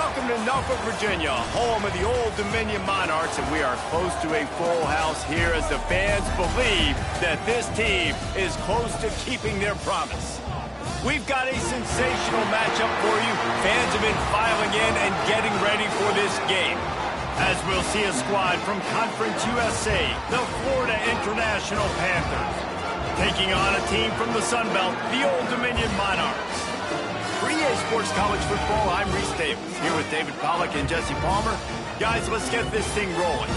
Welcome to Norfolk, Virginia, home of the Old Dominion Monarchs, and we are close to a full house here as the fans believe that this team is close to keeping their promise. We've got a sensational matchup for you. Fans have been filing in and getting ready for this game, as we'll see a squad from Conference USA, the Florida International Panthers, taking on a team from the Sun Belt, the Old Dominion Monarchs. For EA Sports College Football, I'm Reese Davis, here with David Pollack and Jesse Palmer. Guys, let's get this thing rolling.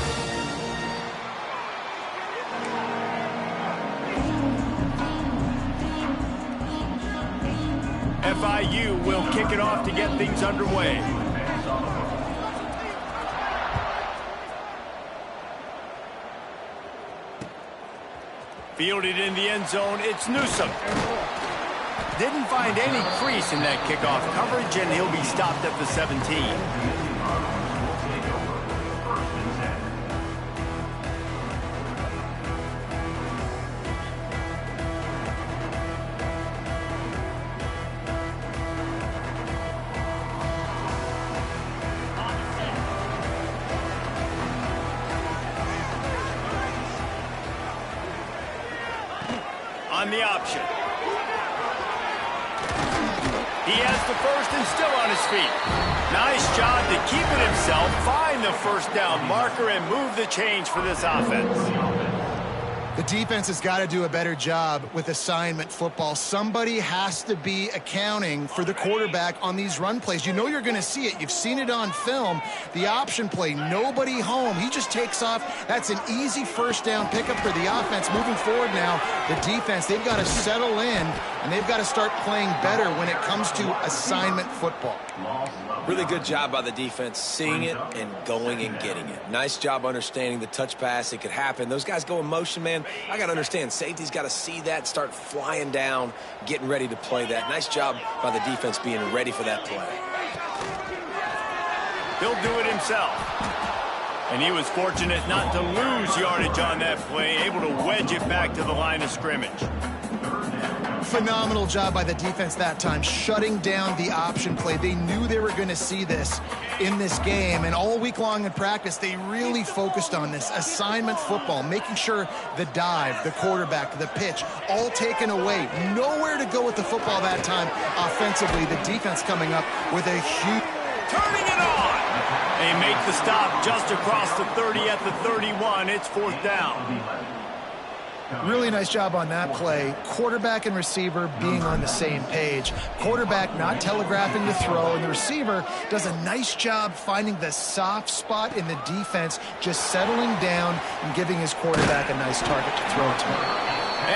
FIU will kick it off to get things underway. Fielded in the end zone, it's Newsom. Didn't find any crease in that kickoff coverage, and he'll be stopped at the 17. On the option. He has the first and still on his feet. Nice job to keep it himself, find the first down marker, and move the chains for this offense. The defense has got to do a better job with assignment football. Somebody has to be accounting for the quarterback on these run plays. You know you're going to see it. You've seen it on film. The option play, nobody home. He just takes off. That's an easy first down pickup for the offense. Moving forward now, the defense, they've got to settle in, and they've got to start playing better when it comes to assignment football. Really good job by the defense, seeing it and going and getting it. Nice job understanding the touch pass. It could happen. Those guys go in motion, man. I got to understand, safety's got to see that, start flying down, getting ready to play that. Nice job by the defense being ready for that play. He'll do it himself. And he was fortunate not to lose yardage on that play, able to wedge it back to the line of scrimmage. Phenomenal job by the defense that time, shutting down the option play. They knew they were going to see this in this game, and all week long in practice, they really focused on this assignment football, making sure the dive, the quarterback, the pitch, all taken away. Nowhere to go with the football that time offensively. The defense coming up with a huge... Turning it on! They make the stop just across the 30 at the 31. It's fourth down. Really nice job on that play. Quarterback and receiver being on the same page. Quarterback not telegraphing the throw, and the receiver does a nice job finding the soft spot in the defense, just settling down and giving his quarterback a nice target to throw to.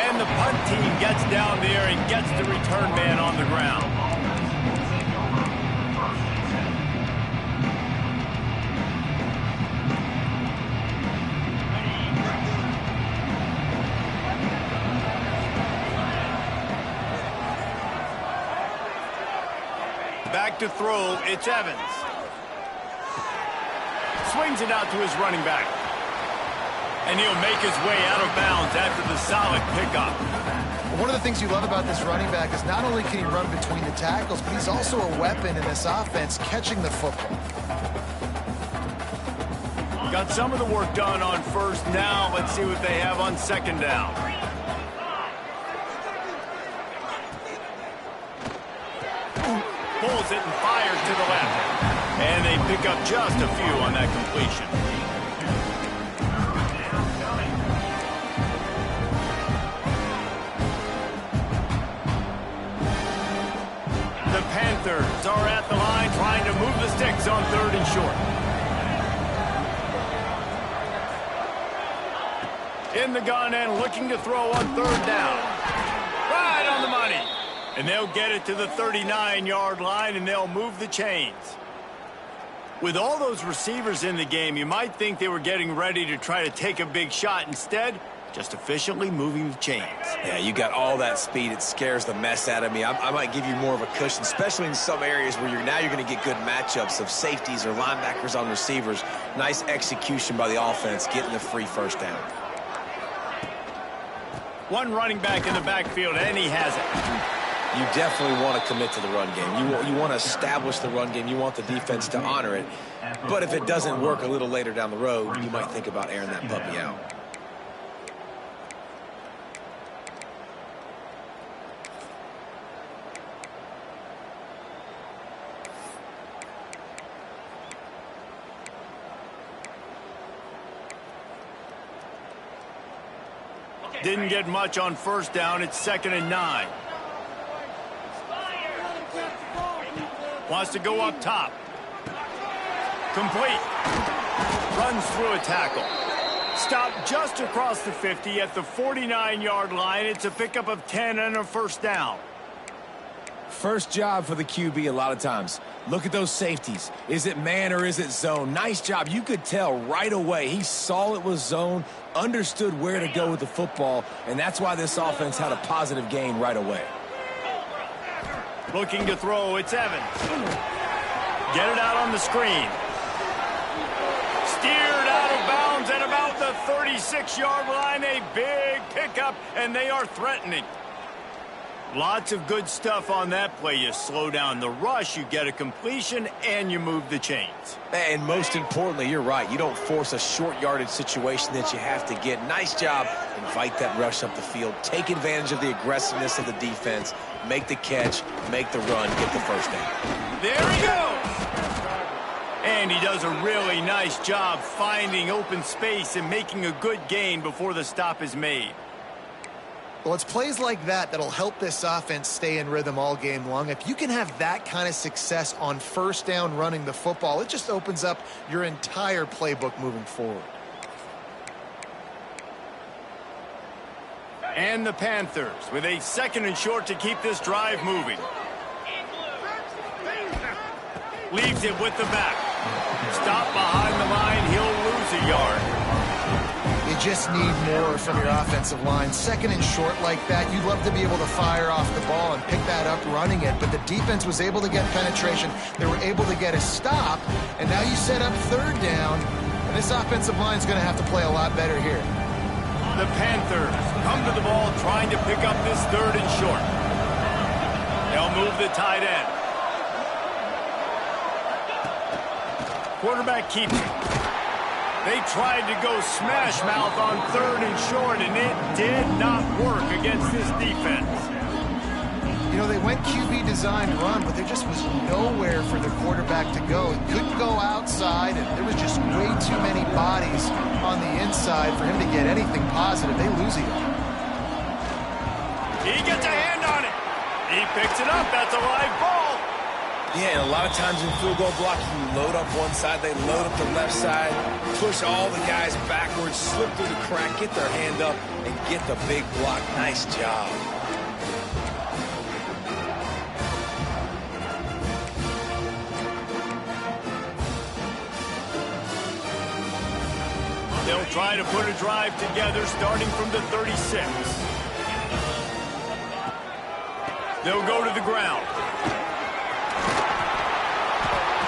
And the punt team gets down there and gets the return man on the ground. Back to throw, it's Evans. Swings it out to his running back. And he'll make his way out of bounds after the solid pickup. One of the things you love about this running back is not only can he run between the tackles, but he's also a weapon in this offense, catching the football. Got some of the work done on first. Now let's see what they have on second down. Pulls it and fires to the left. And they pick up just a few on that completion. The Panthers are at the line trying to move the sticks on third and short. In the gun and looking to throw on third down. Right on the money. And they'll get it to the 39-yard line, and they'll move the chains. With all those receivers in the game, you might think they were getting ready to try to take a big shot. Instead, just efficiently moving the chains. Yeah, you got all that speed. It scares the mess out of me. I might give you more of a cushion, especially in some areas where you're going to get good matchups of safeties or linebackers on receivers. Nice execution by the offense, getting the free first down. One running back in the backfield, and he has it. You definitely want to commit to the run game. You want to establish the run game. You want the defense to honor it. But if it doesn't work a little later down the road, you might think about airing that puppy out. Didn't get much on first down. It's 2nd and 9. Wants to go up top. Complete. Runs through a tackle. Stopped just across the 50 at the 49-yard line. It's a pickup of 10 and a first down. First job for the QB a lot of times. Look at those safeties. Is it man or is it zone? Nice job. You could tell right away. He saw it was zone, understood where to go with the football, and that's why this offense had a positive gain right away. Looking to throw, it's Evans. Get it out on the screen. Steered out of bounds at about the 36-yard line. A big pickup, and they are threatening. Lots of good stuff on that play. You slow down the rush, you get a completion, and you move the chains. And most importantly, you're right. You don't force a short yardage situation that you have to get. Nice job. Invite that rush up the field. Take advantage of the aggressiveness of the defense. Make the catch, make the run, get the first down. There he goes! And he does a really nice job finding open space and making a good gain before the stop is made. Well, it's plays like that that'll help this offense stay in rhythm all game long. If you can have that kind of success on first down running the football, it just opens up your entire playbook moving forward. And the Panthers with a 2nd and short to keep this drive moving. Leaves it with the back. Stop behind the line. He'll lose a yard. You just need more from your offensive line. 2nd and short like that, you'd love to be able to fire off the ball and pick that up running it, but the defense was able to get penetration. They were able to get a stop, and now you set up 3rd down, and this offensive line is going to have to play a lot better here. The Panthers come to the ball trying to pick up this 3rd and short. They'll move the tight end. Quarterback keeps it. They tried to go smash mouth on 3rd and short, and it did not work against this defense. You know, they went QB designed run, but there just was nowhere for the quarterback to go. He couldn't go outside, and there was just way too many bodies on the inside for him to get anything positive. They lose it. He gets a hand on it. He picks it up. That's a live ball. Yeah, and a lot of times in field goal block, you load up one side, they load up the left side, push all the guys backwards, slip through the crack, get their hand up, and get the big block. Nice job. They'll try to put a drive together starting from the 36. They'll go to the ground.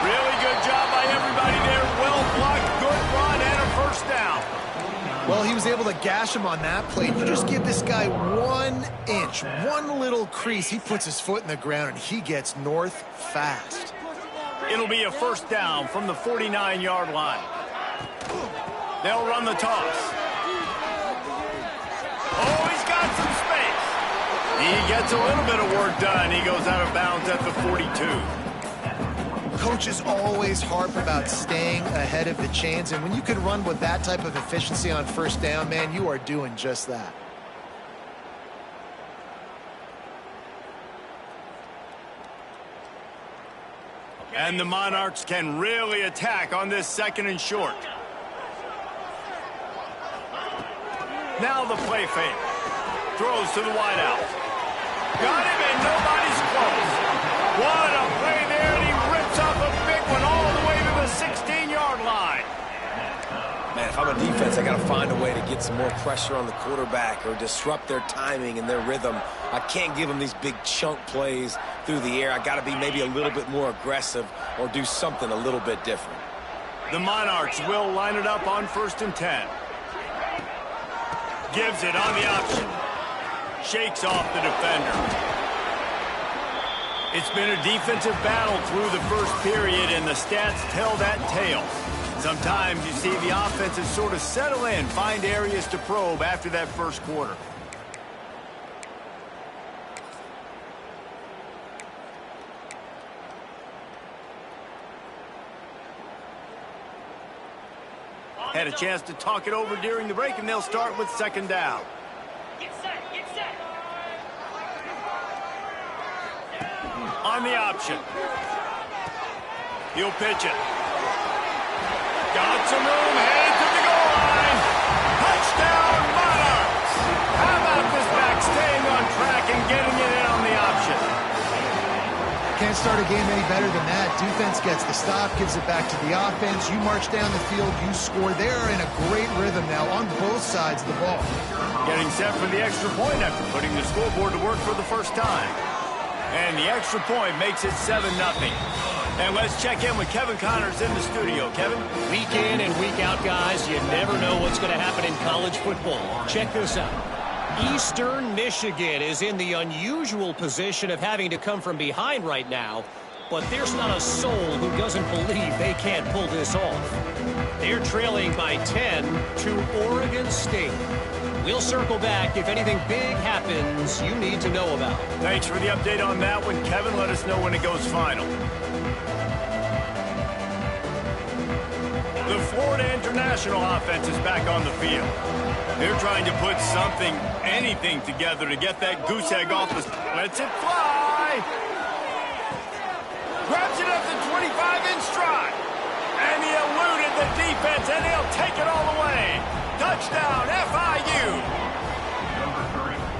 Really good job by everybody there. Well blocked, good run, and a first down. Well, he was able to gash him on that play. You just give this guy 1 inch, one little crease. He puts his foot in the ground, and he gets north fast. It'll be a first down from the 49-yard line. They'll run the toss. Oh, he's got some space. He gets a little bit of work done. He goes out of bounds at the 42. Coaches always harp about staying ahead of the chains, and when you can run with that type of efficiency on first down, man, you are doing just that. And the Monarchs can really attack on this 2nd and short. Now the play fake. Throws to the wideout. Got him, and nobody's close. What a play there, and he rips off a big one all the way to the 16-yard line. Man, if I'm a defense, I got to find a way to get some more pressure on the quarterback or disrupt their timing and their rhythm. I can't give them these big chunk plays through the air. I got to be maybe a little bit more aggressive or do something a little bit different. The Monarchs will line it up on 1st and 10. Gives it on the option. Shakes off the defender. It's been a defensive battle through the first period, and the stats tell that tale. Sometimes you see the offenses sort of settle in, find areas to probe after that first quarter. Had a chance to talk it over during the break, and they'll start with second down. Get set, get set. On the option. He'll pitch it. Got some room, headed to the goal line. Touchdown, Monarchs! How about this back staying on track and getting it in on the option? Can't start a game any better than that. Defense gets the stop, gives it back to the offense. You march down the field, you score. They are in a great rhythm now on both sides of the ball. Getting set for the extra point after putting the scoreboard to work for the first time. And the extra point makes it 7-0. And let's check in with Kevin Connors in the studio. Kevin? Week in and week out, guys, you never know what's going to happen in college football. Check this out. Eastern Michigan is in the unusual position of having to come from behind right now, but there's not a soul who doesn't believe they can't pull this off. They're trailing by 10 to Oregon State. We'll circle back if anything big happens you need to know about. Thanks for the update on that one, Kevin. Let us know when it goes final. The Florida International offense is back on the field. They're trying to put something, anything together to get that goose egg off the... Lets it fly! Grabs it up to 25 in stride. And he eluded the defense, and he'll take it all the way. Touchdown, FIU!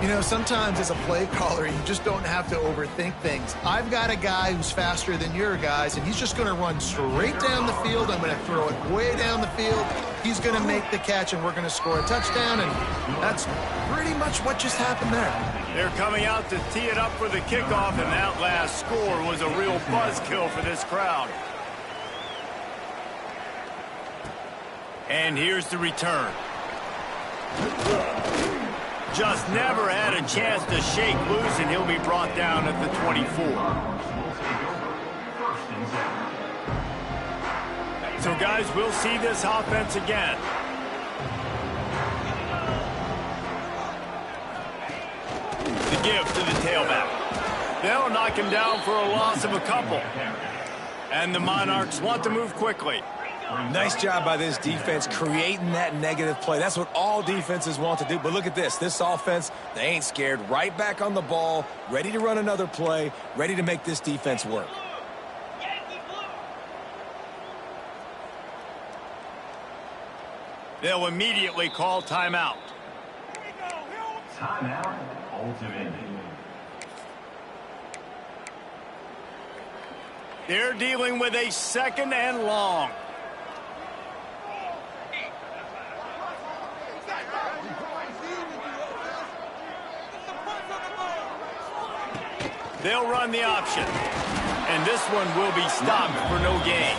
You know, sometimes as a play caller, you just don't have to overthink things. I've got a guy who's faster than your guys, and he's just going to run straight down the field. I'm going to throw it way down the field. He's going to make the catch, and we're going to score a touchdown, and that's pretty much what just happened there. They're coming out to tee it up for the kickoff, and that last score was a real buzzkill for this crowd. And here's the return. Just never had a chance to shake loose, and he'll be brought down at the 24. So, guys, we'll see this offense again. The give to the tailback. They'll knock him down for a loss of a couple. And the Monarchs want to move quickly. Nice job by this defense creating that negative play. That's what all defenses want to do. But look at this. This offense, they ain't scared. Right back on the ball, ready to run another play, ready to make this defense work. They'll immediately call timeout. Timeout, ultimate. They're dealing with a second and long. They'll run the option. And this one will be stopped for no gain.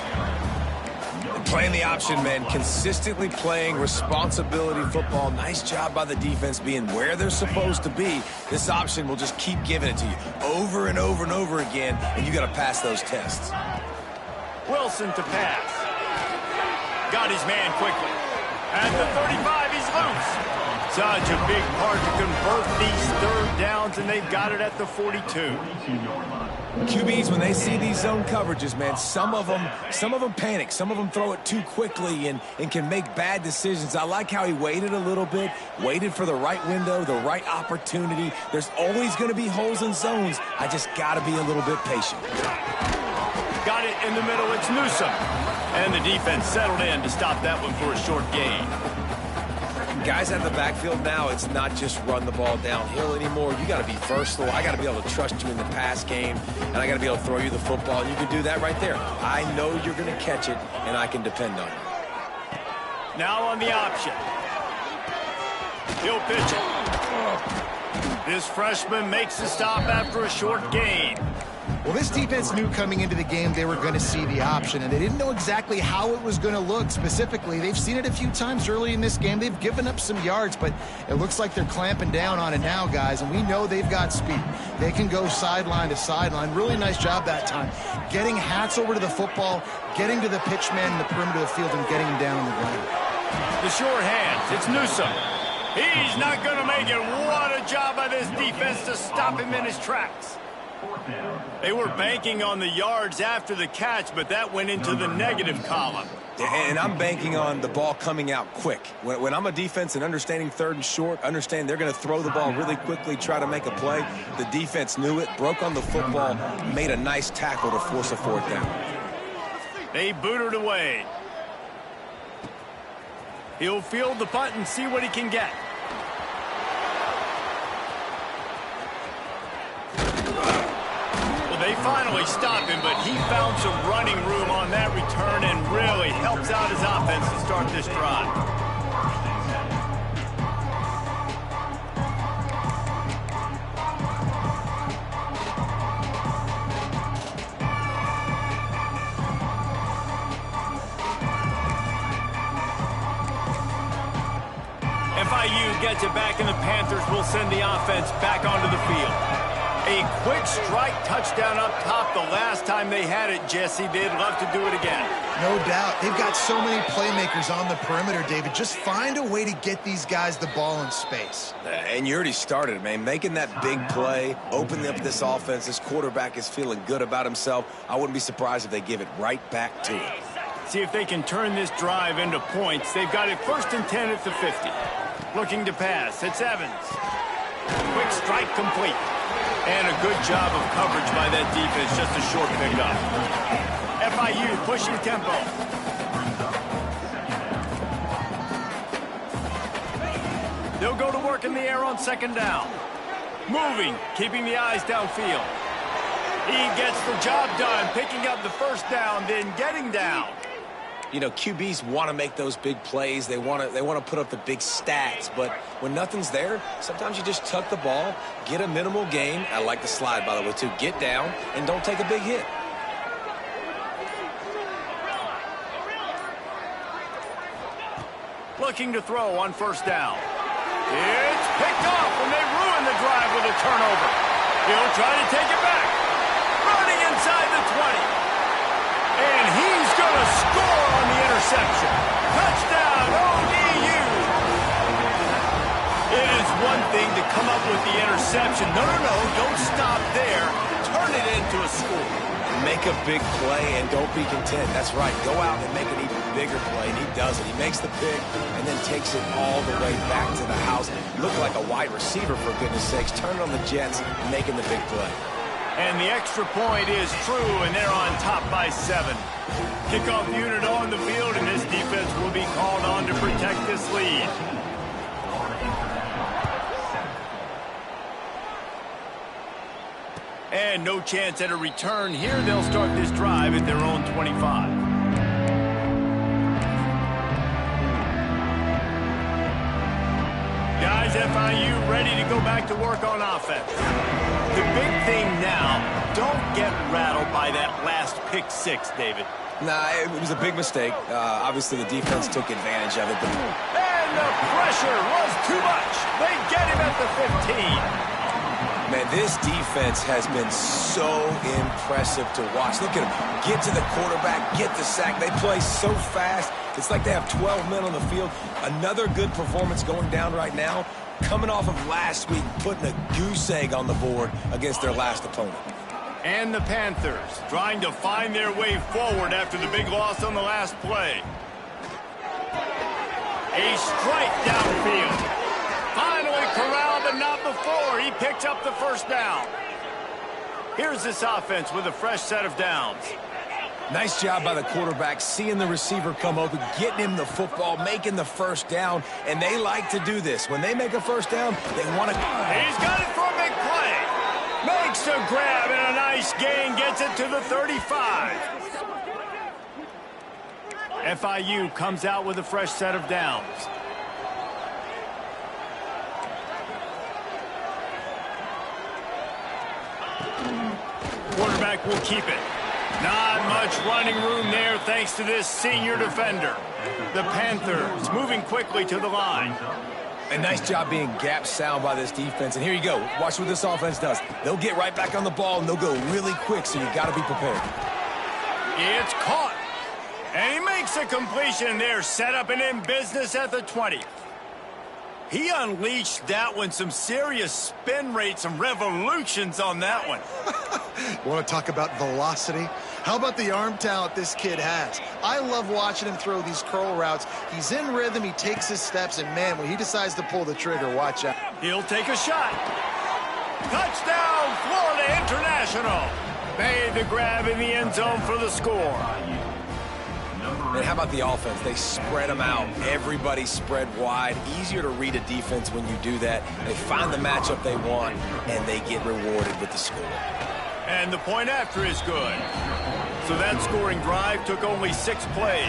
Playing the option, man. Consistently playing responsibility football. Nice job by the defense being where they're supposed to be. This option will just keep giving it to you over and over and over again, and you got to pass those tests. Wilson to pass. Got his man quickly. At the 35, he's loose. Such a big part to convert these third downs, and they've got it at the 42. QBs, when they see these zone coverages, man, some of them panic. Some of them throw it too quickly and can make bad decisions. I like how he waited a little bit, waited for the right window, the right opportunity. There's always going to be holes in zones. I just got to be a little bit patient. Got it in the middle. It's Newsome. And the defense settled in to stop that one for a short gain. Guys out of the backfield now, it's not just run the ball downhill anymore. You got to be versatile. I got to be able to trust you in the pass game, and I got to be able to throw you the football, and you can do that right there. I know you're going to catch it, and I can depend on it. Now on the option. He'll pitch it. This freshman makes the stop after a short gain. Well, this defense knew coming into the game they were going to see the option, and they didn't know exactly how it was going to look specifically. They've seen it a few times early in this game. They've given up some yards, but it looks like they're clamping down on it now, guys, and we know they've got speed. They can go sideline to sideline. Really nice job that time. Getting Hats over to the football, getting to the pitch man in the perimeter of the field, and getting him down on the ground. The sure hands. It's Newsome. He's not going to make it. What a job by this defense to stop him in his tracks. They were banking on the yards after the catch, but that went into the negative column. And I'm banking on the ball coming out quick. When I'm a defense and understanding third and short, understand they're going to throw the ball really quickly, try to make a play. The defense knew it, broke on the football, made a nice tackle to force a fourth down. They booted away. He'll field the punt and see what he can get. Well, they finally stopped him, but he found some running room on that return and really helps out his offense to start this drive. FIU gets it back, and the Panthers will send the offense back onto the field. A quick strike touchdown up top the last time they had it, Jesse. They'd love to do it again. No doubt. They've got so many playmakers on the perimeter, David. Just find a way to get these guys the ball in space. And you already started, man. Making that big play, opening up this offense. This quarterback is feeling good about himself. I wouldn't be surprised if they give it right back to him. See if they can turn this drive into points. They've got it 1st and 10 at the 50. Looking to pass. It's Evans. Quick strike complete. And a good job of coverage by that defense. Just a short pickup. FIU pushing tempo. They'll go to work in the air on 2nd down. Moving, keeping the eyes downfield. He gets the job done, picking up the 1st down, then getting down. You know, QBs want to make those big plays. They want to put up the big stats. But when nothing's there, sometimes you just tuck the ball, get a minimal gain. I like the slide, by the way, too. Get down and don't take a big hit. Looking to throw on 1st down. It's picked off, and they ruin the drive with a turnover. He'll try to take it back. Running inside the 20. And he's going to score on the interception. Touchdown, ODU. It is one thing to come up with the interception. No, don't stop there. Turn it into a score. Make a big play and don't be content. That's right. Go out and make an even bigger play, and he does it. He makes the pick and then takes it all the way back to the house. Look like a wide receiver, for goodness sakes. Turn on the Jets, making the big play. And the extra point is true, and they're on top by 7. Kickoff unit on the field, and this defense will be called on to protect this lead. And no chance at a return here. They'll start this drive at their own 25. Guys, FIU ready to go back to work on offense. The big thing now, don't get rattled by that last pick 6, David. Nah, it was a big mistake. Obviously, the defense took advantage of it. But... And the pressure was too much. They get him at the 15. Man, this defense has been so impressive to watch. Look at them. Get to the quarterback, get the sack. They play so fast. It's like they have 12 men on the field. Another good performance going down right now. Coming off of last week, putting a goose egg on the board against their last opponent. And the Panthers trying to find their way forward after the big loss on the last play. A strike downfield. Finally corralled, but not before. He picked up the 1st down. Here's this offense with a fresh set of downs. Nice job by the quarterback, seeing the receiver come open, getting him the football, making the 1st down, and they like to do this. When they make a 1st down, they want to... He's got it for a big play. Makes a grab and a nice gain, gets it to the 35. FIU comes out with a fresh set of downs. Quarterback will keep it. Not much running room there thanks to this senior defender. The Panthers moving quickly to the line. A nice job being gap sound by this defense. And here you go. Watch what this offense does. They'll get right back on the ball, and they'll go really quick, so you got to be prepared. It's caught. And he makes a completion there, set up and in business at the 20. He unleashed that one, some serious spin rates, some revolutions on that one. Want to talk about velocity? How about the arm talent this kid has? I love watching him throw these curl routes. He's in rhythm, he takes his steps, and man, when he decides to pull the trigger, watch out. He'll take a shot. Touchdown, Florida International. Made the grab in the end zone for the score. And how about the offense? They spread them out. Everybody spread wide. Easier to read a defense when you do that. They find the matchup they want, and they get rewarded with the score. And the point after is good. So that scoring drive took only 6 plays.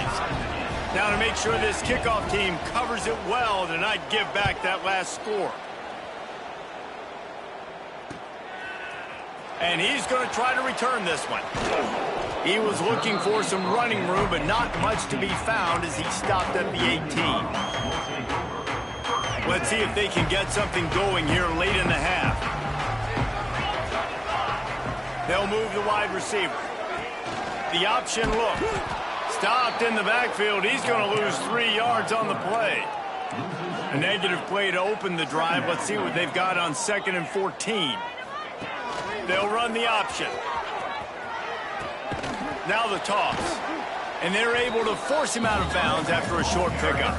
Now to make sure this kickoff team covers it well to not give back that last score. And he's going to try to return this one. He was looking for some running room, but not much to be found as he stopped at the 18. Let's see if they can get something going here late in the half. They'll move the wide receiver. The option look. Stopped in the backfield. He's going to lose 3 yards on the play. A negative play to open the drive. Let's see what they've got on 2nd and 14. They'll run the option. Now the toss. And they're able to force him out of bounds after a short pickup.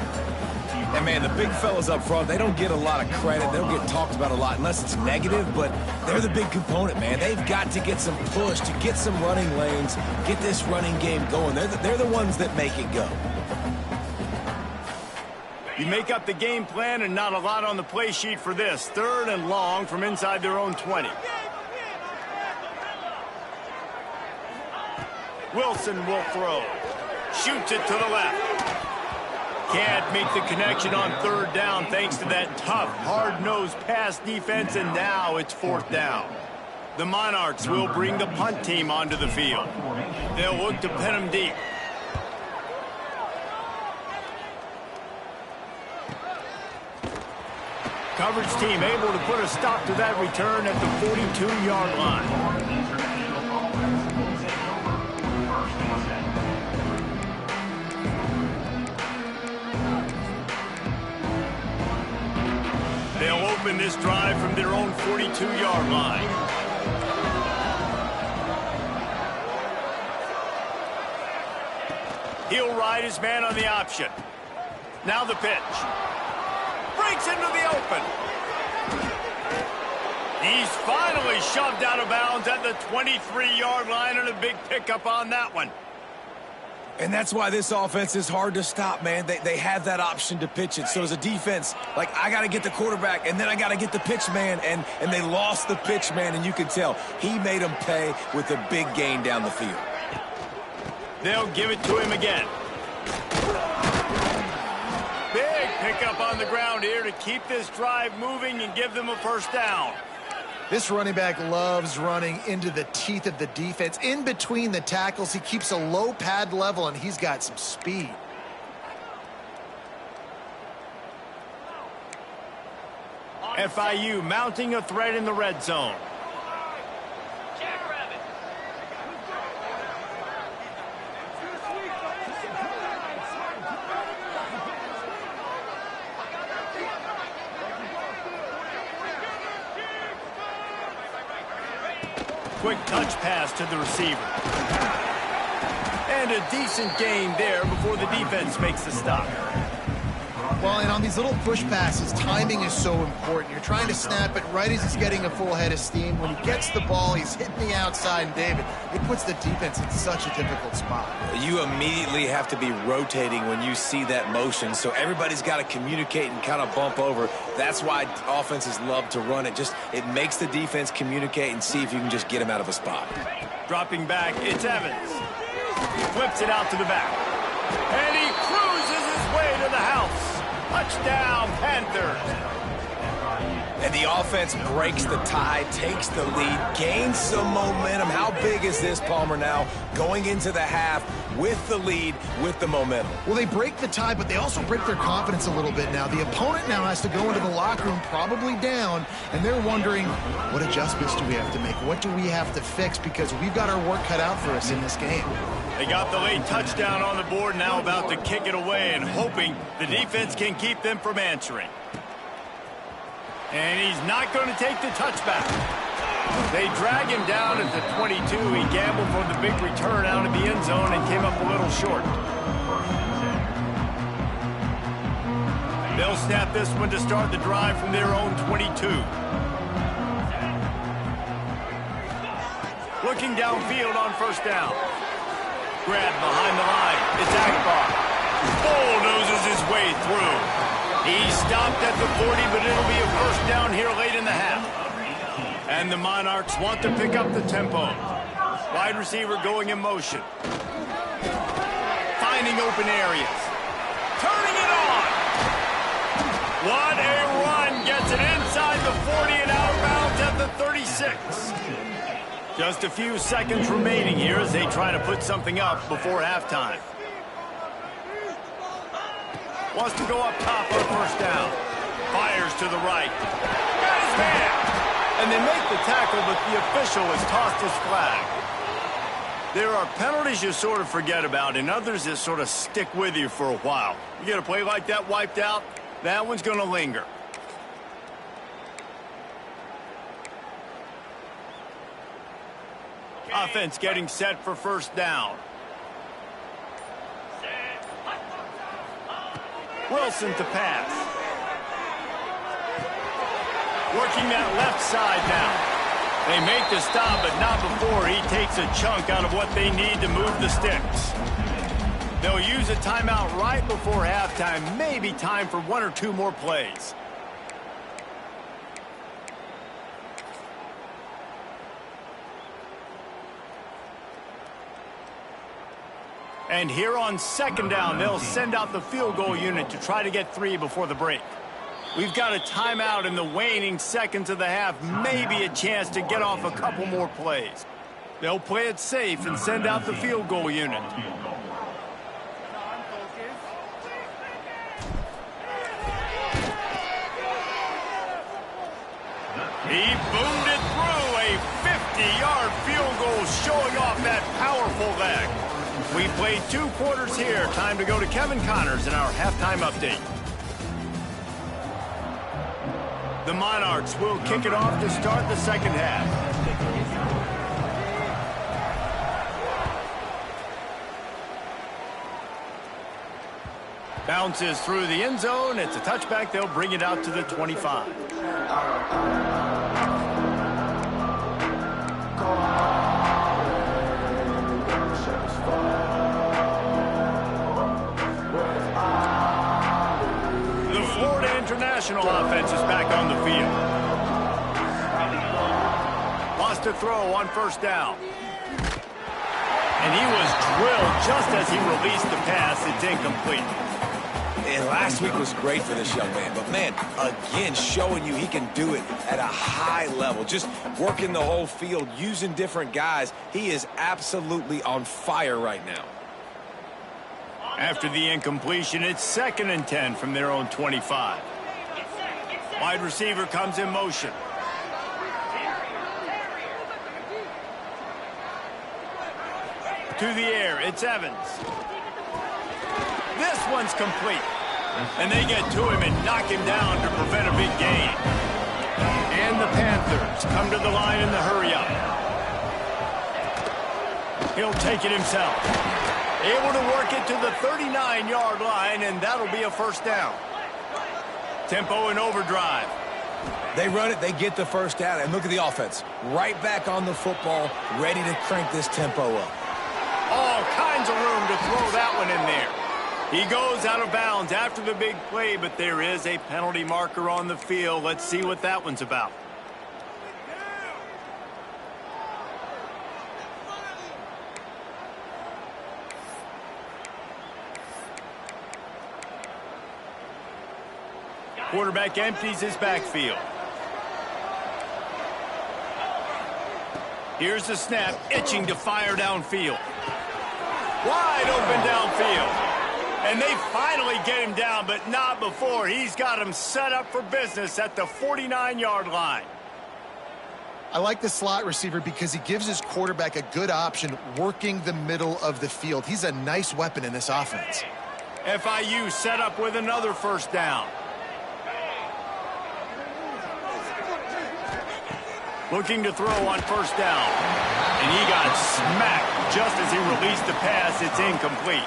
And, man, the big fellas up front, they don't get a lot of credit. They don't get talked about a lot unless it's negative, but they're the big component, man. They've got to get some push, to get some running lanes, get this running game going. They're the ones that make it go. You make up the game plan and not a lot on the play sheet for this. 3rd and long from inside their own 20. Wilson will throw. Shoots it to the left. Can't make the connection on 3rd down thanks to that tough, hard-nosed pass defense, and now it's 4th down. The Monarchs will bring the punt team onto the field. They'll look to pin them deep. Coverage team able to put a stop to that return at the 42-yard line. They'll open this drive from their own 42-yard line. He'll ride his man on the option. Now the pitch. Breaks into the open. He's finally shoved out of bounds at the 23-yard line, and a big pickup on that one. And that's why this offense is hard to stop, man. They have that option to pitch it. So as a defense, like, I got to get the quarterback, and then I got to get the pitch man, and they lost the pitch man, and you can tell he made them pay with a big gain down the field. They'll give it to him again. Big pickup on the ground here to keep this drive moving and give them a 1st down. This running back loves running into the teeth of the defense. In between the tackles, he keeps a low pad level, and he's got some speed. FIU mounting a threat in the red zone. Quick touch pass to the receiver. And a decent gain there before the defense makes the stop. Well, and on these little push passes, timing is so important. You're trying to snap it right as he's getting a full head of steam. When he gets the ball, he's hitting the outside, and David, it puts the defense in such a difficult spot. You immediately have to be rotating when you see that motion, so everybody's got to communicate and kind of bump over. That's why offenses love to run it. It makes the defense communicate and see if you can just get him out of a spot. Dropping back, it's Evans. Flips it out to the back. And he cruises his way to the house. Touchdown, Panthers. And the offense breaks the tie, takes the lead, gains some momentum. How big is this, Palmer, now going into the half with the lead, with the momentum? Well, they break the tie, but they also break their confidence a little bit now. The opponent now has to go into the locker room probably down, and they're wondering, what adjustments do we have to make? What do we have to fix? Because we've got our work cut out for us in this game. They got the late touchdown on the board, now about to kick it away and hoping the defense can keep them from answering. And he's not going to take the touchback. They drag him down at the 22. He gambled for the big return out of the end zone and came up a little short. They'll snap this one to start the drive from their own 22. Looking downfield on first down. Grab behind the line. It's Akbar. Bulldozes his way through. He stopped at the 40, but it'll be a first down here late in the half. And the Monarchs want to pick up the tempo. Wide receiver going in motion. Finding open areas. Turning it on. What a run. Gets it inside the 40 and out of bounds at the 36. Just a few seconds remaining here as they try to put something up before halftime. Wants to go up top on first down. Fires to the right. Got his man. And they make the tackle, but the official has tossed his flag. There are penalties you sort of forget about, and others that sort of stick with you for a while. You get a play like that wiped out, that one's going to linger. Offense getting set for first down. Wilson to pass. Working that left side now. They make the stop, but not before he takes a chunk out of what they need to move the sticks. They'll use a timeout right before halftime. Maybe time for one or two more plays. And here on second down, they'll send out the field goal unit to try to get 3 before the break. We've got a timeout in the waning seconds of the half, maybe a chance to get off a couple more plays. They'll play it safe and send out the field goal unit. He boomed it through, a 50-yard field goal showing off that powerful leg. We played 2 quarters here. Time to go to Kevin Connors in our halftime update. The Monarchs will kick it off to start the second half. Bounces through the end zone. It's a touchback. They'll bring it out to the 25. International offense is back on the field. Lost a throw on first down. And he was drilled just as he released the pass. It's incomplete. And last week was great for this young man. But, man, again, showing you he can do it at a high level. Just working the whole field, using different guys. He is absolutely on fire right now. After the incompletion, it's 2nd and 10 from their own 25. Wide receiver comes in motion. To the air, it's Evans. This one's complete. And they get to him and knock him down to prevent a big gain. And the Panthers come to the line in the hurry-up. He'll take it himself. Able to work it to the 39-yard line, and that'll be a first down. Tempo and overdrive. They run it, they get the first down, and look at the offense. Right back on the football, ready to crank this tempo up. All kinds of room to throw that one in there. He goes out of bounds after the big play, but there is a penalty marker on the field. Let's see what that one's about. Quarterback empties his backfield. Here's the snap, itching to fire downfield. Wide open downfield. And they finally get him down, but not before. He's got him set up for business at the 49-yard line. I like the slot receiver because he gives his quarterback a good option working the middle of the field. He's a nice weapon in this offense. FIU set up with another first down. Looking to throw on first down. And he got smacked just as he released the pass. It's incomplete.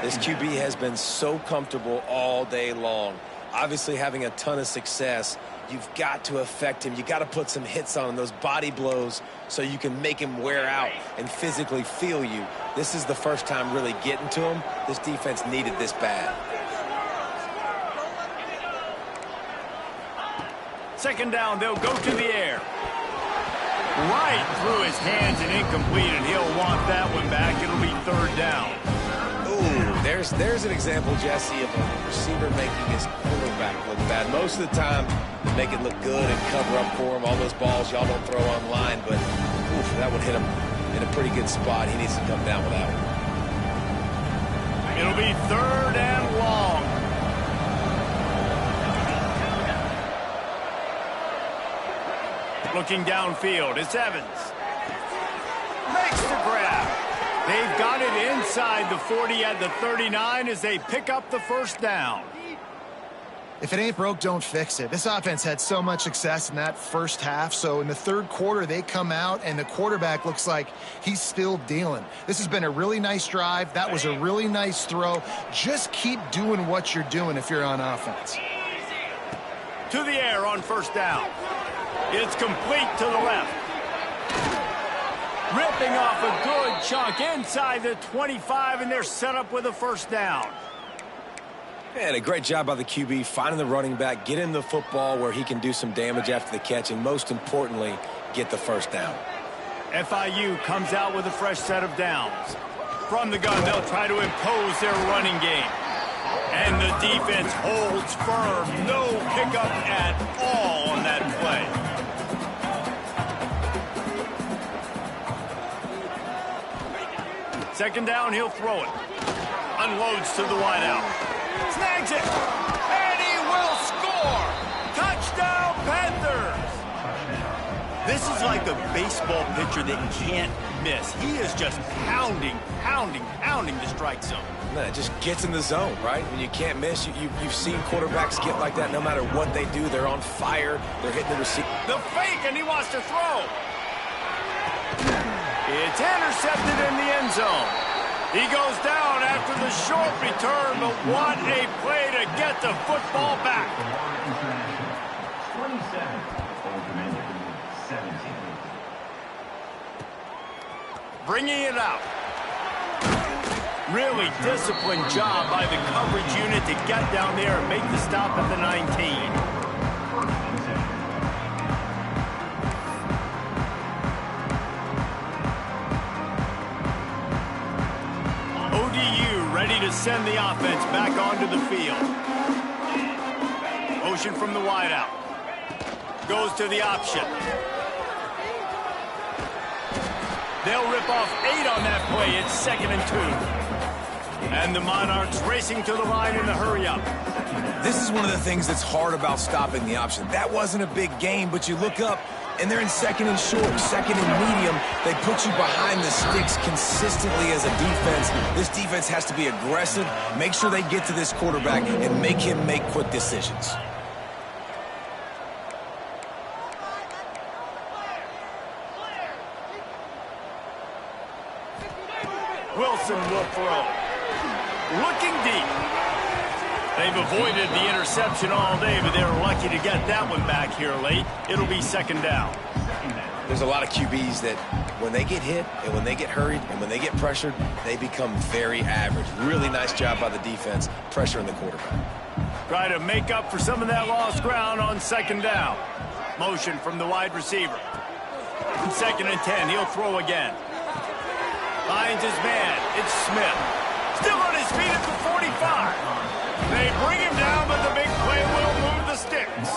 This QB has been so comfortable all day long. Obviously having a ton of success. You've got to affect him. You got to put some hits on him, those body blows, so you can make him wear out and physically feel you. This is the first time really getting to him. This defense needed this bad. Second down, they'll go to the air. Right through his hands and incomplete, and he'll want that one back. It'll be third down. Ooh, there's an example, Jesse, of a receiver making his quarterback look bad. Most of the time, they make it look good and cover up for him. All those balls y'all don't throw online, but oof, that would hit him in a pretty good spot. He needs to come down with that one. It'll be third and long. Looking downfield, it's Evans. Makes the grab. They've got it inside the 40 at the 39 as they pick up the first down. If it ain't broke, don't fix it. This offense had so much success in that first half, so in the third quarter they come out and the quarterback looks like he's still dealing. This has been a really nice drive. That was a really nice throw. Just keep doing what you're doing if you're on offense. To the air on first down. It's complete to the left. Ripping off a good chunk inside the 25, and they're set up with a first down. And a great job by the QB finding the running back, get him the football where he can do some damage after the catch, and most importantly, get the first down. FIU comes out with a fresh set of downs. From the gun, they'll try to impose their running game. And the defense holds firm. No pickup at all on that play. Second down, he'll throw it. Unloads to the wideout. Snags it. And he will score. Touchdown, Panthers. This is like a baseball pitcher that can't miss. He is just pounding the strike zone. No, it just gets in the zone, right? When you can't miss, you've seen quarterbacks get like that no matter what they do. They're on fire. They're hitting the receiver. The fake, and he wants to throw. It's intercepted in the end zone. He goes down after the short return, but what a play to get the football back. 27, Old Dominion, 17. Bringing it out. Really disciplined job by the coverage unit to get down there and make the stop at the 19. Ready to send the offense back onto the field. Motion from the wideout. Goes to the option. They'll rip off 8 on that play. It's 2nd and 2. And the Monarchs racing to the line in the hurry-up. This is one of the things that's hard about stopping the option. That wasn't a big game, but you look up, and they're in 2nd and short, 2nd and medium. They put you behind the sticks consistently as a defense. This defense has to be aggressive, make sure they get to this quarterback, and make him make quick decisions. Wilson will throw. Looking deep. They've avoided the interception all day, but they were lucky to get that one back here late. It'll be 2nd down. There's a lot of QBs that when they get hit and when they get hurried and when they get pressured, they become very average. Really nice job by the defense, pressuring the quarterback. Try to make up for some of that lost ground on 2nd down. Motion from the wide receiver. 2nd and 10, he'll throw again. Finds his man, it's Smith. Still on his feet at the 45. They bring him down, but the big play will move the sticks.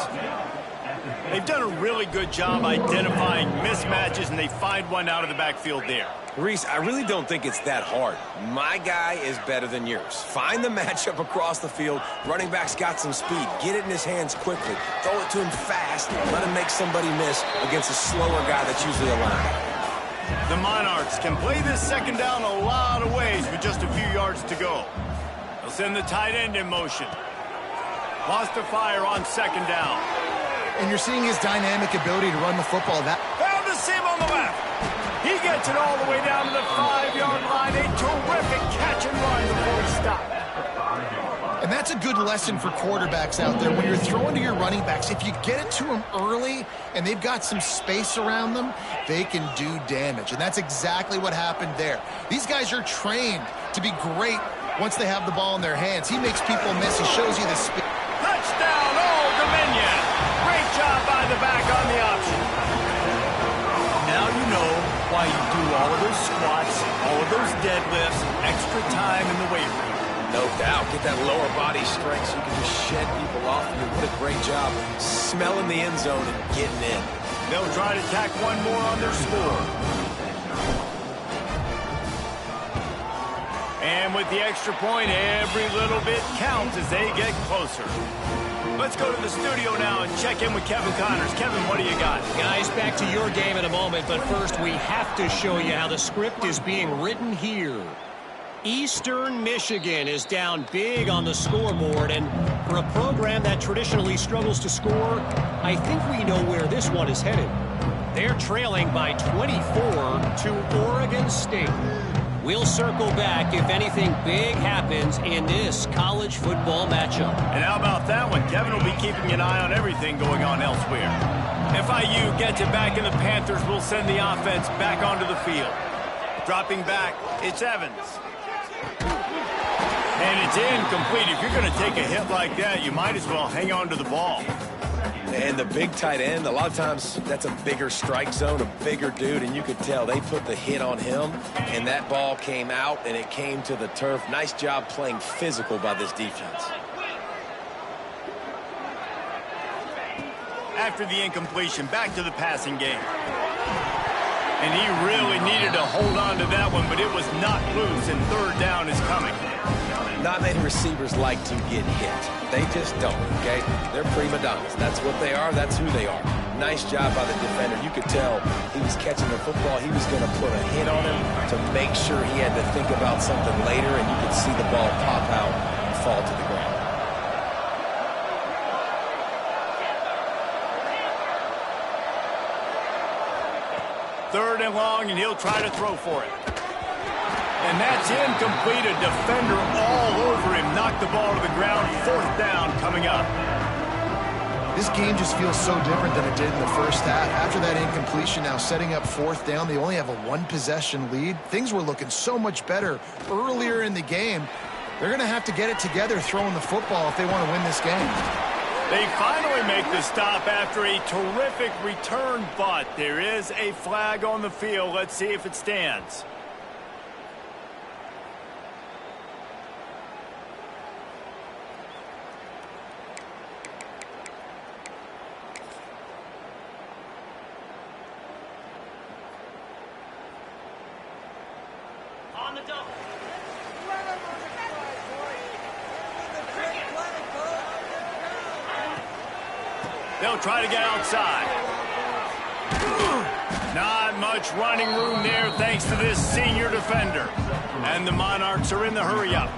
They've done a really good job identifying mismatches, and they find one out of the backfield there. Reese, I really don't think it's that hard. My guy is better than yours. Find the matchup across the field. Running back's got some speed. Get it in his hands quickly. Throw it to him fast. Let him make somebody miss against a slower guy that's usually aligned. The Monarchs can play this second down a lot of ways with just a few yards to go. They'll send the tight end in motion. Lost to fire on second down. And you're seeing his dynamic ability to run the football. Found the seam on the left. He gets it all the way down to the 5-yard line. A terrific catch and run before he stopped. And that's a good lesson for quarterbacks out there. When you're throwing to your running backs, if you get it to them early and they've got some space around them, they can do damage. And that's exactly what happened there. These guys are trained to be great once they have the ball in their hands. He makes people miss. He shows you the speed. Touchdown, Old Dominion. Great job by the back on the option. Now you know why you do all of those squats, all of those deadlifts, extra time in the weight room. No doubt. Get that lower body strength so you can just shed people off. I mean, what a great job smelling the end zone and getting in. They'll try to tack one more on their score. And with the extra point, every little bit counts as they get closer. Let's go to the studio now and check in with Kevin Connors. Kevin, what do you got? Guys, back to your game in a moment, but first we have to show you how the script is being written here. Eastern Michigan is down big on the scoreboard, and for a program that traditionally struggles to score, I think we know where this one is headed. They're trailing by 24 to Oregon State. We'll circle back if anything big happens in this college football matchup. And how about that one? Kevin will be keeping an eye on everything going on elsewhere. FIU gets it back, and the Panthers will send the offense back onto the field. Dropping back, it's Evans. And it's incomplete. If you're going to take a hit like that, you might as well hang on to the ball. And the big tight end, a lot of times that's a bigger strike zone, a bigger dude, and you could tell they put the hit on him, and that ball came out, and it came to the turf. Nice job playing physical by this defense. After the incompletion, back to the passing game. And he really needed to hold on to that one, but it was not loose, and third down is coming. Not many receivers like to get hit. They just don't, okay? They're prima donnas. That's what they are. That's who they are. Nice job by the defender. You could tell he was catching the football. He was going to put a hit on him to make sure he had to think about something later, and you could see the ball pop out and fall to the ground. Third and long, and he'll try to throw for it. And that's incomplete. A defender all over him. Knocked the ball to the ground. Fourth down coming up. This game just feels so different than it did in the first half. After that incompletion, now setting up fourth down, they only have a one-possession lead. Things were looking so much better earlier in the game. They're going to have to get it together throwing the football if they want to win this game. They finally make the stop after a terrific return, but there is a flag on the field. Let's see if it stands. On the double. They'll try to get outside. Not much running room there thanks to this senior defender. And the Monarchs are in the hurry-up.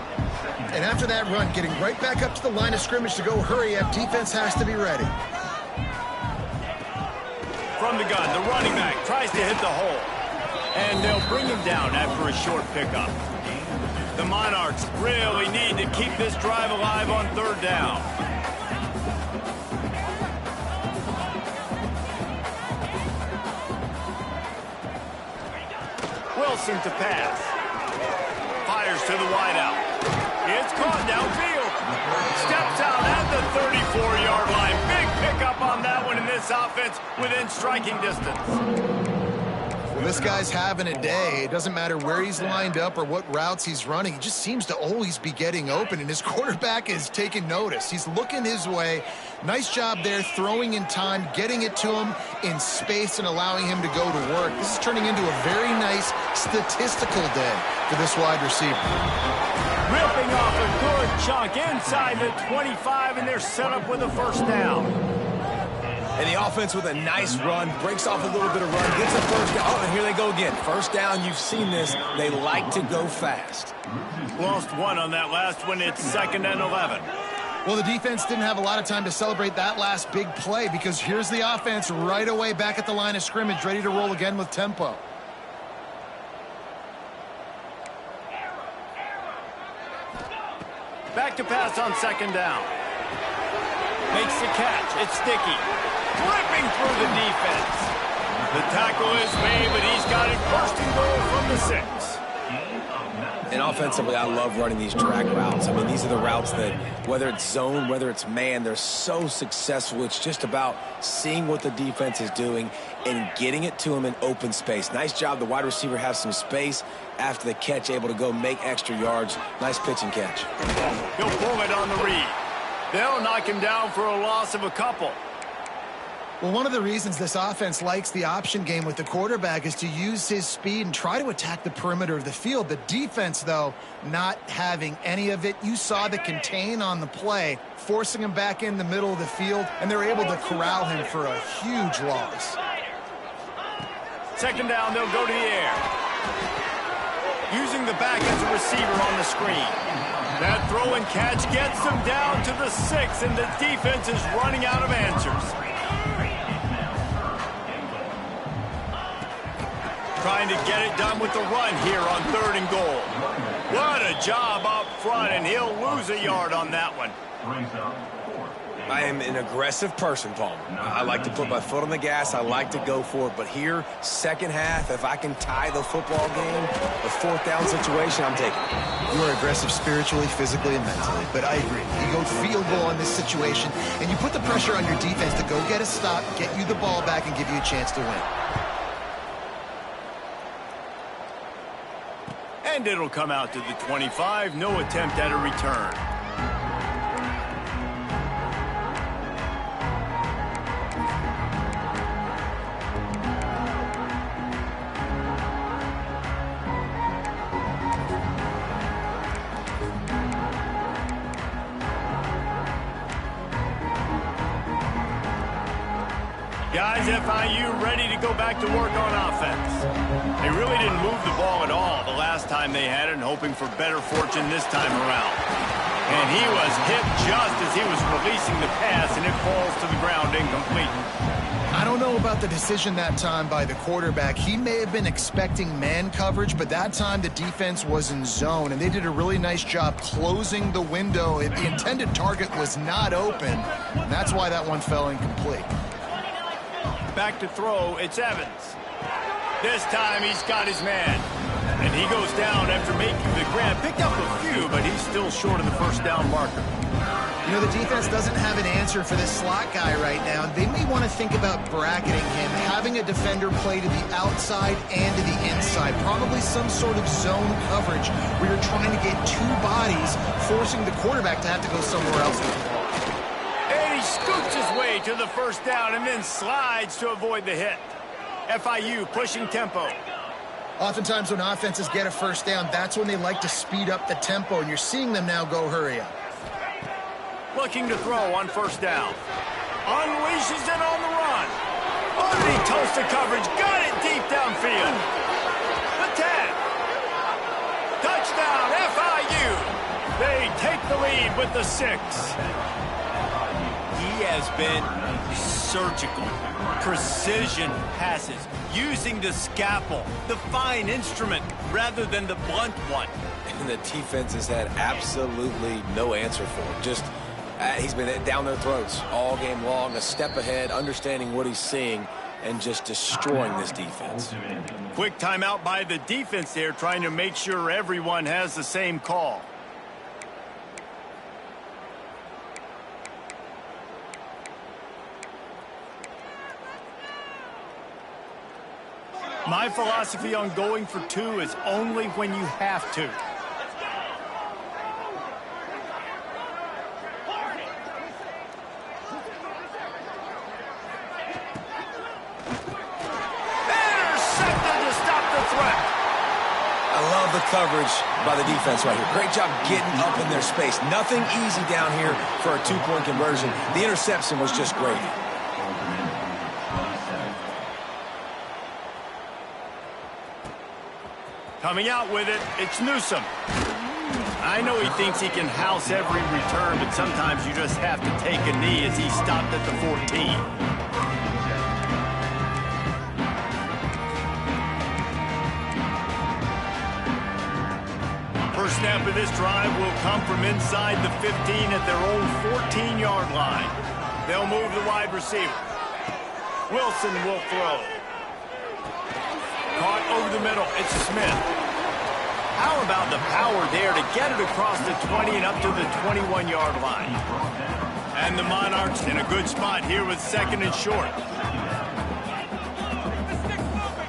And after that run, getting right back up to the line of scrimmage to go hurry up, defense has to be ready. From the gun, the running back tries to hit the hole. And they'll bring him down after a short pickup. The Monarchs really need to keep this drive alive on third down. Wilson to pass. Fires to the wideout. It's caught downfield. Steps out at the 34-yard line. Big pickup on that one in this offense within striking distance. Well, this guy's having a day. It doesn't matter where he's lined up or what routes he's running. He just seems to always be getting open, and his quarterback is taking notice. He's looking his way. Nice job there, throwing in time, getting it to him in space and allowing him to go to work. This is turning into a very nice statistical day for this wide receiver. Ripping off a good chunk inside the 25, and they're set up with a first down. And the offense with a nice run, breaks off a little bit of run, gets a first down. Oh, and here they go again. First down, you've seen this. They like to go fast. Lost one on that last one. It's 2nd and 11. Well, the defense didn't have a lot of time to celebrate that last big play because here's the offense right away back at the line of scrimmage, ready to roll again with tempo. Back to pass on 2nd down. Makes the catch. It's sticky. Ripping through the defense. The tackle is made, but he's got it first and goal from the 6. And offensively, I love running these drag routes. I mean, these are the routes that, whether it's zone, whether it's man, they're so successful. It's just about seeing what the defense is doing and getting it to him in open space. Nice job. The wide receiver has some space after the catch, able to go make extra yards. Nice pitch and catch. He'll pull it on the read. They'll knock him down for a loss of a couple. Well, one of the reasons this offense likes the option game with the quarterback is to use his speed and try to attack the perimeter of the field. The defense, though, not having any of it. You saw the contain on the play, forcing him back in the middle of the field, and they're able to corral him for a huge loss. 2nd down, they'll go to the air. Using the back as a receiver on the screen. That throw and catch gets them down to the 6, and the defense is running out of answers. Trying to get it done with the run here on 3rd and goal. What a job up front, and he'll lose a yard on that one. I am an aggressive person, Paul. I like to put my foot on the gas. I like to go for it. But here, second half, if I can tie the football game, the 4th down situation, I'm taking it. You are aggressive spiritually, physically, and mentally. But I agree. You go field goal in this situation, and you put the pressure on your defense to go get a stop, get you the ball back, and give you a chance to win. And it'll come out to the 25. No attempt at a return. Guys, FIU ready to go back to work on offense. They really didn't move the ball at all the last time they had it, and hoping for better fortune this time around. And he was hit just as he was releasing the pass, and it falls to the ground incomplete. I don't know about the decision that time by the quarterback. He may have been expecting man coverage, but that time the defense was in zone, and they did a really nice job closing the window. The intended target was not open, and that's why that one fell incomplete. Back to throw, it's Evans. This time he's got his man. And he goes down after making the grab. Picked up a few, but he's still short of the first down marker. You know, the defense doesn't have an answer for this slot guy right now. They may want to think about bracketing him, having a defender play to the outside and to the inside. Probably some sort of zone coverage where you're trying to get 2 bodies, forcing the quarterback to have to go somewhere else with the ball. And he scoots his way to the first down and then slides to avoid the hit. FIU pushing tempo. Oftentimes when offenses get a first down, that's when they like to speed up the tempo, and you're seeing them now go hurry up. Looking to throw on first down. Unleashes it on the run. Underneath toasted coverage. Got it deep downfield. The 10. Touchdown, FIU. They take the lead with the 6. He has been surgical. Precision passes. Using the scalpel, the fine instrument, rather than the blunt one. And the defense has had absolutely no answer for it. Just, he's been down their throats all game long, a step ahead, understanding what he's seeing, and just destroying this defense. Quick timeout by the defense there, trying to make sure everyone has the same call. My philosophy on going for 2 is only when you have to. Intercepted to stop the threat. I love the coverage by the defense right here. Great job getting up in their space. Nothing easy down here for a 2-point conversion. The interception was just great. Coming out with it, it's Newsome. I know he thinks he can house every return, but sometimes you just have to take a knee as he stopped at the 14. First snap of this drive will come from inside the 15 at their own 14-yard line. They'll move the wide receiver. Wilson will throw. Caught over the middle. It's Smith. How about the power there to get it across the 20 and up to the 21-yard line? And the Monarchs in a good spot here with 2nd and short.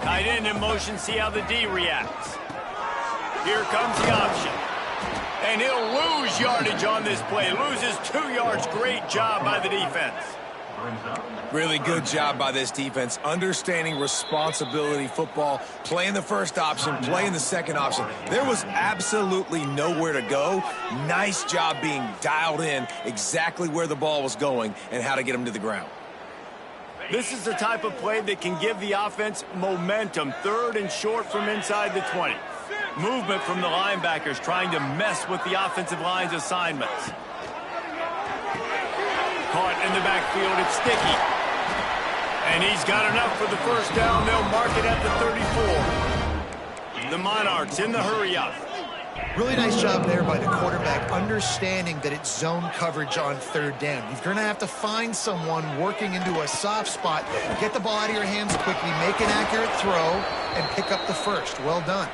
Tight end in motion. See how the D reacts. Here comes the option. And he'll lose yardage on this play. Loses 2 yards. Great job by the defense. Really good job by this defense, understanding responsibility football, playing the first option, playing the second option. There was absolutely nowhere to go. Nice job being dialed in exactly where the ball was going and how to get him to the ground. This is the type of play that can give the offense momentum. 3rd and short from inside the 20. Movement from the linebackers trying to mess with the offensive line's assignments. Caught in the backfield, it's Sticky. And he's got enough for the first down. They'll mark it at the 34. The Monarchs in the hurry-up. Really nice job there by the quarterback, understanding that it's zone coverage on 3rd down. You're going to have to find someone working into a soft spot, get the ball out of your hands quickly, make an accurate throw, and pick up the first. Well done.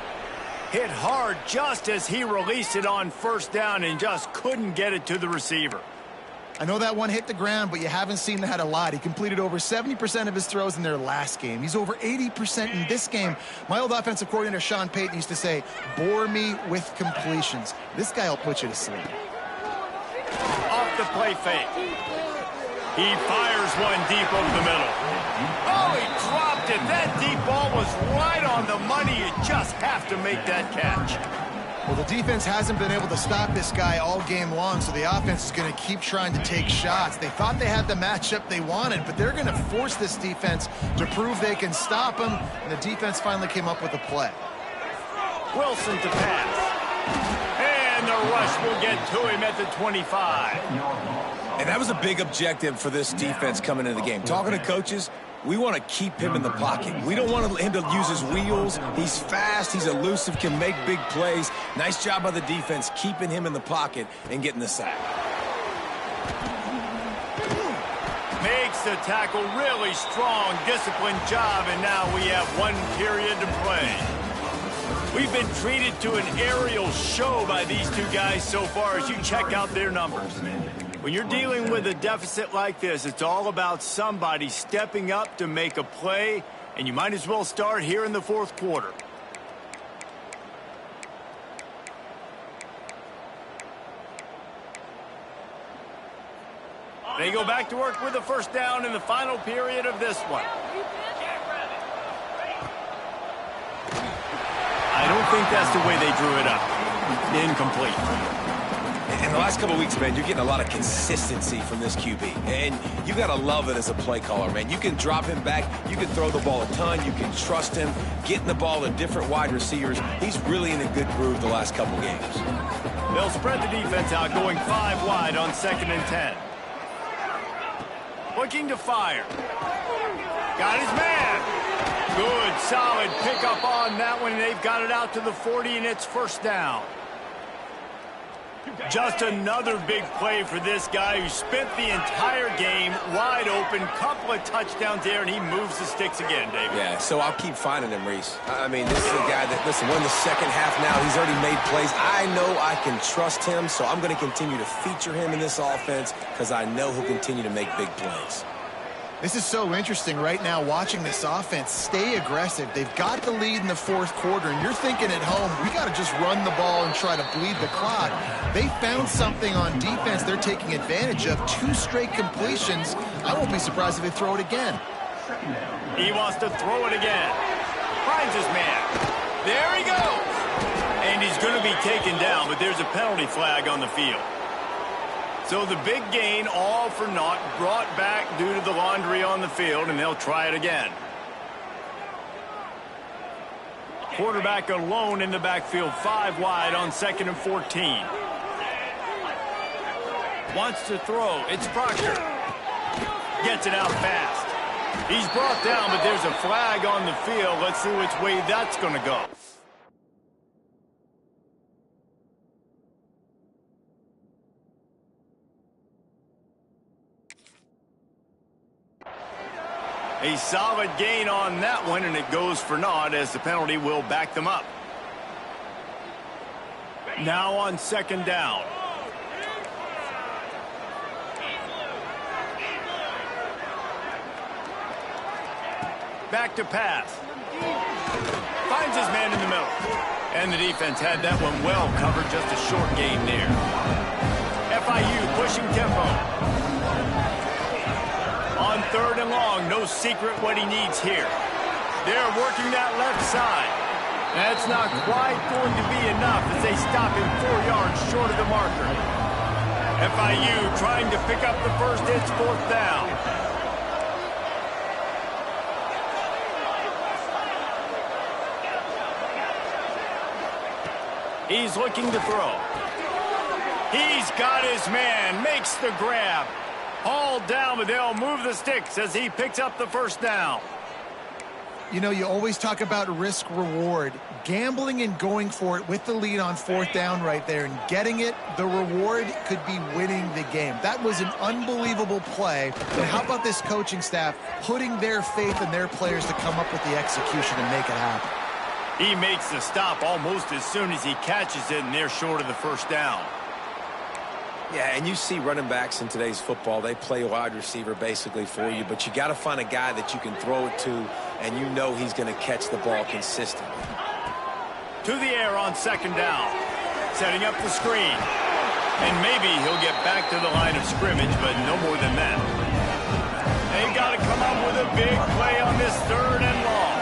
Hit hard just as he released it on 1st down and just couldn't get it to the receiver. I know that one hit the ground, but you haven't seen that a lot. He completed over 70% of his throws in their last game. He's over 80% in this game. My old offensive coordinator, Sean Payton, used to say, bore me with completions. This guy will put you to sleep. Off the play fake. He fires one deep over the middle. Oh, he dropped it. That deep ball was right on the money. You just have to make that catch. Well, the defense hasn't been able to stop this guy all game long, so the offense is going to keep trying to take shots. They thought they had the matchup they wanted, but they're going to force this defense to prove they can stop him, and the defense finally came up with a play. Wilson to pass. And the rush will get to him at the 25. And that was a big objective for this defense coming into the game. Talking to coaches, we want to keep him in the pocket. We don't want him to use his wheels. He's fast. He's elusive, can make big plays. Nice job by the defense keeping him in the pocket and getting the sack. Makes the tackle. Really strong, disciplined job. And now we have 1 period to play. We've been treated to an aerial show by these 2 guys so far as you check out their numbers. When you're dealing with a deficit like this, it's all about somebody stepping up to make a play, and you might as well start here in the 4th quarter. They go back to work with the first down in the final period of this one. I don't think that's the way they drew it up. Incomplete. In the last couple of weeks, man, you're getting a lot of consistency from this QB. And you got to love it as a play caller, man. You can drop him back. You can throw the ball a ton. You can trust him. Getting the ball to different wide receivers. He's really in a good groove the last couple games. They'll spread the defense out, going 5 wide on 2nd and 10. Looking to fire. Got his man. Good, solid pickup on that one. They've got it out to the 40, and it's first down. Just another big play for this guy who spent the entire game wide open. Couple of touchdowns there, and he moves the sticks again, David. Yeah, so I'll keep finding him, Reese. I mean, this is a guy that, listen, we're in the second half now. He's already made plays. I know I can trust him, so I'm going to continue to feature him in this offense because I know he'll continue to make big plays. This is so interesting right now watching this offense stay aggressive. They've got the lead in the fourth quarter, and you're thinking at home, we got to just run the ball and try to bleed the clock. They found something on defense they're taking advantage of. 2 straight completions. I won't be surprised if they throw it again. He wants to throw it again. Finds his man. There he goes. And he's going to be taken down, but there's a penalty flag on the field. So the big gain, all for naught, brought back due to the laundry on the field, and they'll try it again. Quarterback alone in the backfield, 5 wide on 2nd and 14. Wants to throw. It's Proctor. Gets it out fast. He's brought down, but there's a flag on the field. Let's see which way that's going to go. A solid gain on that one, and it goes for naught as the penalty will back them up. Now on 2nd down. Back to pass. Finds his man in the middle. And the defense had that one well covered, just a short gain there. FIU pushing tempo. On 3rd and long, no secret what he needs here. They're working that left side. That's not quite going to be enough as they stop him 4 yards short of the marker. FIU trying to pick up the first. It's 4th down. He's looking to throw. He's got his man, makes the grab. Hauled down, but they'll move the sticks as he picks up the first down. You know, you always talk about risk-reward. Gambling and going for it with the lead on 4th down right there and getting it, the reward could be winning the game. That was an unbelievable play. And how about this coaching staff putting their faith in their players to come up with the execution and make it happen? He makes the stop almost as soon as he catches it, and they're short of the first down. Yeah, and you see running backs in today's football, they play wide receiver basically for you, but you got to find a guy that you can throw it to, and you know he's going to catch the ball consistently. To the air on 2nd down. Setting up the screen. And maybe he'll get back to the line of scrimmage, but no more than that. They've got to come up with a big play on this 3rd and long.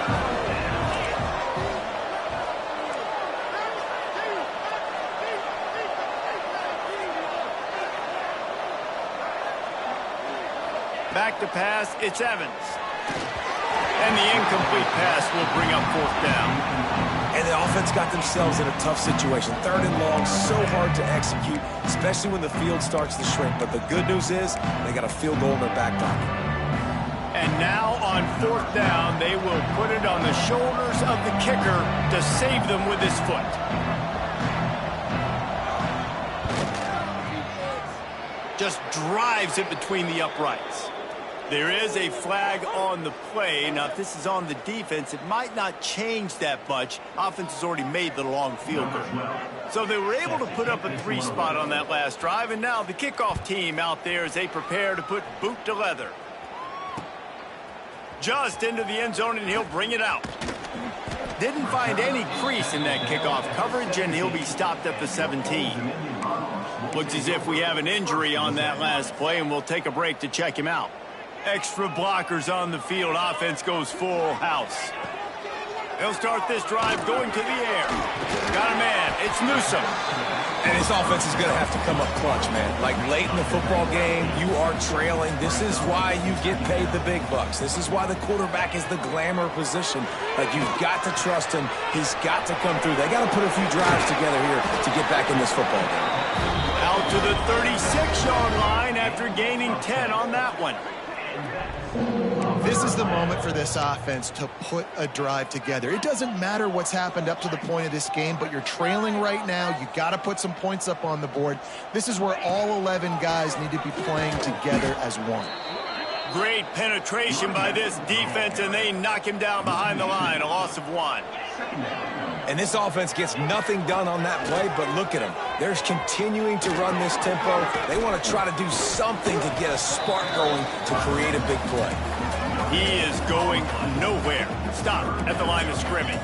Back to pass, it's Evans. And the incomplete pass will bring up 4th down. And the offense got themselves in a tough situation. 3rd and long, so hard to execute, especially when the field starts to shrink. But the good news is they got a field goal in their back pocket. And now on 4th down, they will put it on the shoulders of the kicker to save them with his foot. Just drives it between the uprights. There is a flag on the play. Now, if this is on the defense, it might not change that much. Offense has already made the long field goal. So they were able to put up a 3 spot on that last drive, and now the kickoff team out there as they prepare to put boot to leather. Just into the end zone, and he'll bring it out. Didn't find any crease in that kickoff coverage, and he'll be stopped at the 17. Looks as if we have an injury on that last play, and we'll take a break to check him out. Extra blockers on the field. Offense goes full house. They'll start this drive going to the air. Got a man. It's Newsome. And his offense is going to have to come up clutch, man. Like late in the football game, you are trailing. This is why you get paid the big bucks. This is why the quarterback is the glamour position. Like, you've got to trust him. He's got to come through. They got to put a few drives together here to get back in this football game. Out to the 36-yard line after gaining 10 on that one. This is the moment for this offense to put a drive together. It doesn't matter what's happened up to the point of this game, but you're trailing right now. You got to put some points up on the board. This is where all 11 guys need to be playing together as one. Great penetration by this defense, and they knock him down behind the line, a loss of 1. And this offense gets nothing done on that play, but look at him. They're continuing to run this tempo. They want to try to do something to get a spark going to create a big play. He is going nowhere. Stop at the line of scrimmage.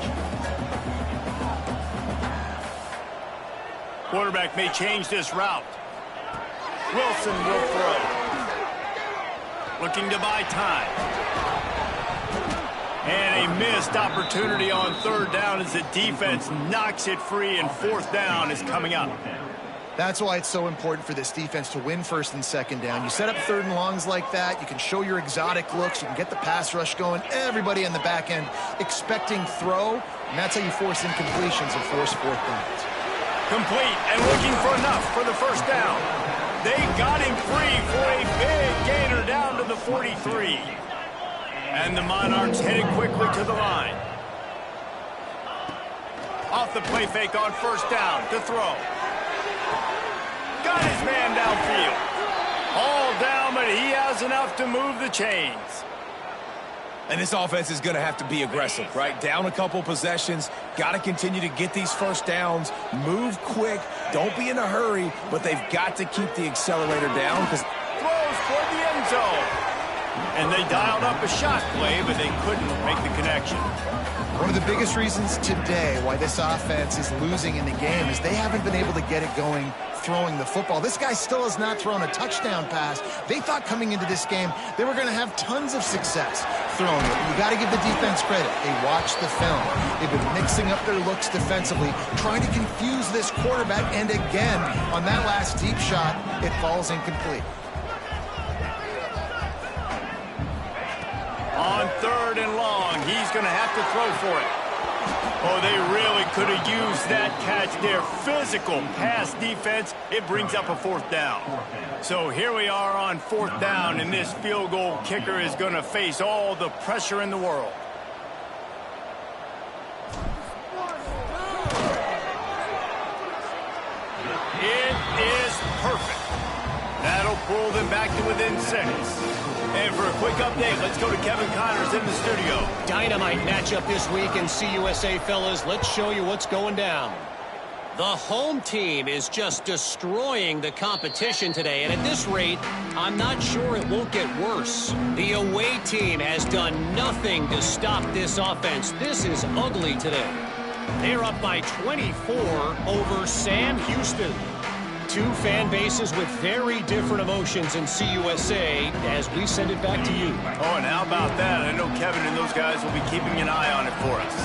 Quarterback may change this route. Wilson will throw. Looking to buy time. And a missed opportunity on third down as the defense knocks it free, and fourth down is coming up. That's why it's so important for this defense to win first and second down. You set up third and longs like that, you can show your exotic looks, you can get the pass rush going, everybody in the back end expecting throw, and that's how you force incompletions and force fourth downs. Complete and looking for enough for the first down. They got him free for a big gainer down to the 43. And the Monarchs headed quickly to the line. Off the play fake on first down to throw. Got his man downfield. All down, but he has enough to move the chains. And this offense is going to have to be aggressive, right? Down a couple possessions, got to continue to get these first downs, move quick, don't be in a hurry, but they've got to keep the accelerator down because throws toward the end zone. And they dialed up a shot play, but they couldn't make the connection. One of the biggest reasons today why this offense is losing in the game is they haven't been able to get it going throwing the football. This guy still has not thrown a touchdown pass. They thought coming into this game they were going to have tons of success throwing it. You got to give the defense credit. They watched the film. They've been mixing up their looks defensively, trying to confuse this quarterback, and again, on that last deep shot, it falls incomplete. On third and long, he's going to have to throw for it. Oh, they really could have used that catch there. Physical pass defense. It brings up a fourth down. So here we are on fourth down, and this field goal kicker is going to face all the pressure in the world. It is perfect. That'll pull them back to within 6. And for a quick update, let's go to Kevin Connors in the studio. Dynamite matchup this week in CUSA, fellas. Let's show you what's going down. The home team is just destroying the competition today, and at this rate, I'm not sure it won't get worse. The away team has done nothing to stop this offense. This is ugly today. They're up by 24 over Sam Houston. Two fan bases with very different emotions in CUSA as we send it back to you. Oh, and how about that? I know Kevin and those guys will be keeping an eye on it for us.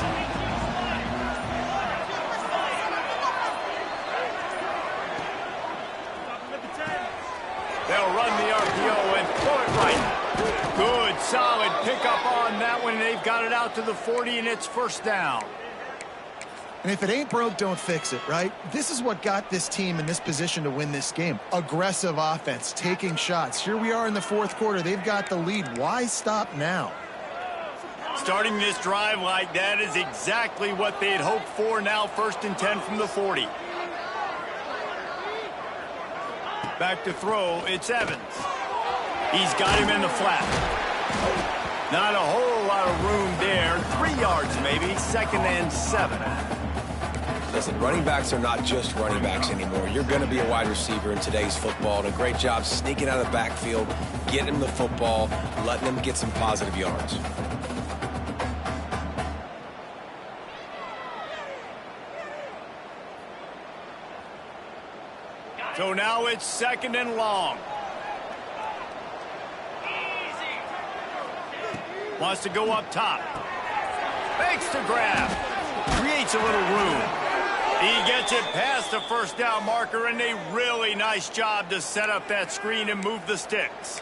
They'll run the RPO and throw it right. Good, solid pickup on that one. They've got it out to the 40, and it's first down. And if it ain't broke, don't fix it, right? This is what got this team in this position to win this game. Aggressive offense, taking shots. Here we are in the fourth quarter. They've got the lead. Why stop now? Starting this drive like that is exactly what they had hoped for. Now first and 10 from the 40. Back to throw, it's Evans. He's got him in the flat. Not a whole lot of room there. 3 yards maybe, second and 7. Listen, running backs are not just running backs anymore. You're going to be a wide receiver in today's football. And a great job sneaking out of the backfield, getting him the football, letting him get some positive yards. So now it's second and long. Wants to go up top. Fakes to grab. Creates a little room. He gets it past the first down marker, and a really nice job to set up that screen and move the sticks.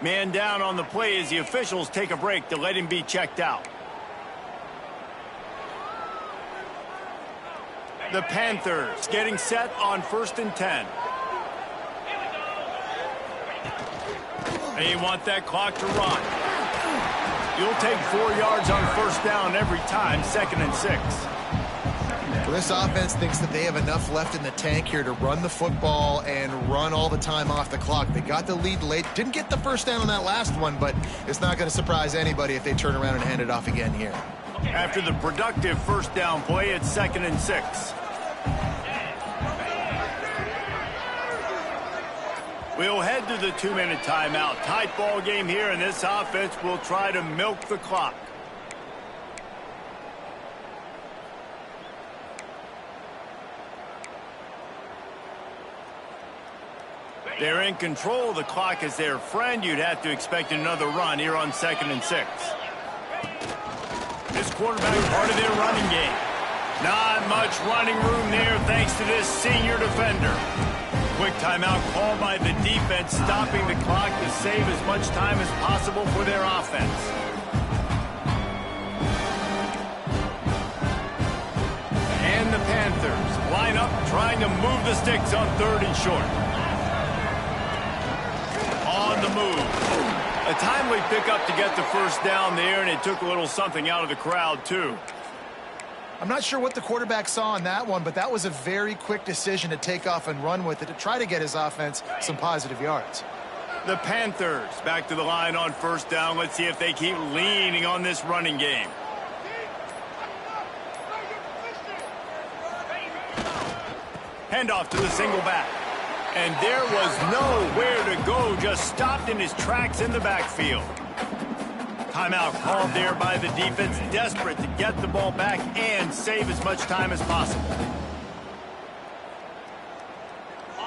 Man down on the play as the officials take a break to let him be checked out. The Panthers getting set on first and 10. They want that clock to run. You'll take 4 yards on first down every time, second and 6. Well, this offense thinks that they have enough left in the tank here to run the football and run all the time off the clock. They got the lead late. Didn't get the first down on that last one, but it's not going to surprise anybody if they turn around and hand it off again here. After the productive first down play, it's second and 6. We'll head to the 2-minute timeout. Tight ball game here, and this offense will try to milk the clock. They're in control. The clock is their friend. You'd have to expect another run here on 2nd and 6. This quarterback part of their running game. Not much running room there thanks to this senior defender. Quick timeout called by the defense, stopping the clock to save as much time as possible for their offense. And the Panthers line up trying to move the sticks on 3rd and short. On the move. A timely pickup to get the first down there, and it took a little something out of the crowd, too. I'm not sure what the quarterback saw on that one, but that was a very quick decision to take off and run with it to try to get his offense some positive yards. The Panthers back to the line on 1st down. Let's see if they keep leaning on this running game. Handoff to the single back. And there was nowhere to go, just stopped in his tracks in the backfield. Timeout called there by the defense, desperate to get the ball back and save as much time as possible.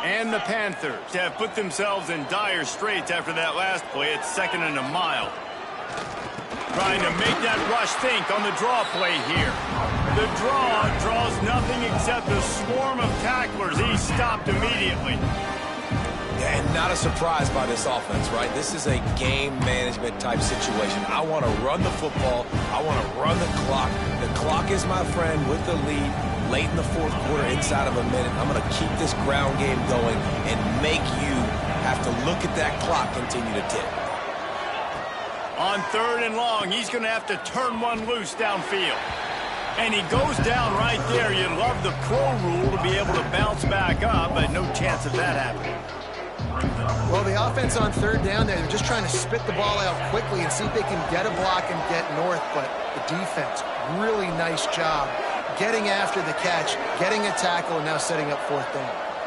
And the Panthers have put themselves in dire straits after that last play. It's 2nd and a mile. Trying to make that rush think on the draw play here. The draw draws nothing except a swarm of tacklers. He's stopped immediately. And not a surprise by this offense, right? This is a game management type situation. I want to run the football. I want to run the clock. The clock is my friend with the lead. Late in the 4th quarter, inside of a minute, I'm going to keep this ground game going and make you have to look at that clock continue to tick. On 3rd and long, he's going to have to turn one loose downfield. And he goes down right there. You'd love the pro rule to be able to bounce back up, but no chance of that happening. Well, the offense on 3rd down there, they're just trying to spit the ball out quickly and see if they can get a block and get north. But the defense, really nice job getting after the catch, getting a tackle, and now setting up 4th down.